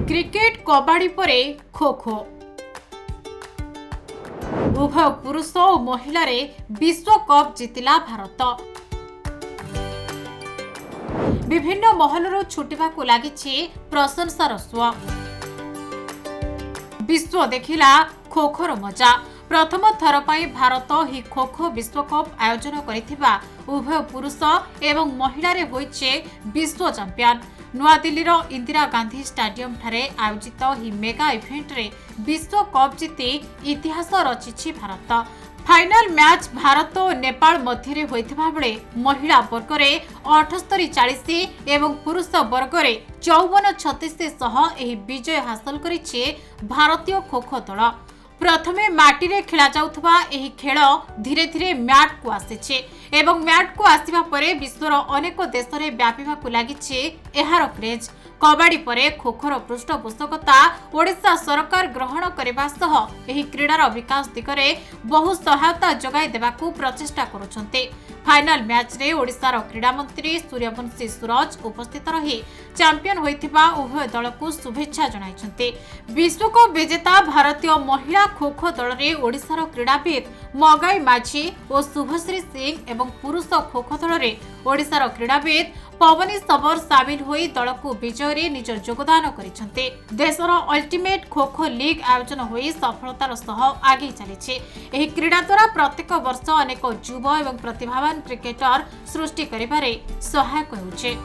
Cricket कबाड़ी परे खो खो उभय पुरुष और महिला रे विश्व कप जितिला भारत। विभिन्न महलरू छुटिबाकु लागिछि प्रशंसार स्वर। विश्व देखिला खो खोर मजा। प्रथम थर पाई भारत ही खो खो विश्वकप आयोजन करिथिबा उभय पुरुष एवं महिला रे होइछे विश्व चैंपियन। नुआ दिल्लीर इंदिरा गांधी स्टेडियम ठारे आयोजित ही मेगा इवेंट रे विश्व कप जीति इतिहास रचिछि भारत। फाइनल मैच भारत और नेपाल मध्य होइथिबा बेले महिला वर्ग रे 78-40 एवं पुरुष वर्ग रे 54-36 सह एही विजय हासिल करिछि भारतीय खो खो दल। प्रथमे माटी रे खेला जाउथबा एही खेल धीरे धीरे मैट को आसीछि एवं मैट को आसीबा परे विश्वर अनेक देश रे व्यापीबाकु लागिछि एहार क्रेज। कबाड़ी परे खो खोर पृष्ठपोषकता ओडिशा सरकार ग्रहण करबा सह एही क्रीडार विकास दिगरे बहु सहायता जगाई देबाकू प्रचेष्टा करुछन्ते। फाइनल मैच रे ओडिशार क्रीडा मंत्री सूर्यवंशी सूरज उपस्थित रही चैंपियन होइथिबा उभय दल को शुभेच्छा जणाइछन्ते। विश्वकप विजेता भारतीय महिला खो खो दल रे ओडिशार क्रीडाविद मगाई माझी और शुभश्री सिंह एवं पुरुष खो खो दल रे ओडिशार क्रीडाविद पवनी सबर सामिल होई दल को विजय रे निज योगदान करिसन्ते। देशर अल्टीमेट खो खो लीग आयोजन होई सफलतार सह आगे चलिछि। एही क्रीडा द्वारा प्रत्येक वर्ष अनेक युवा एवं प्रतिभावान क्रिकेटर सृष्टि करिबारे सहायक होउछे।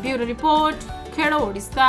ब्यूरो रिपोर्ट, खेल ओडिशा।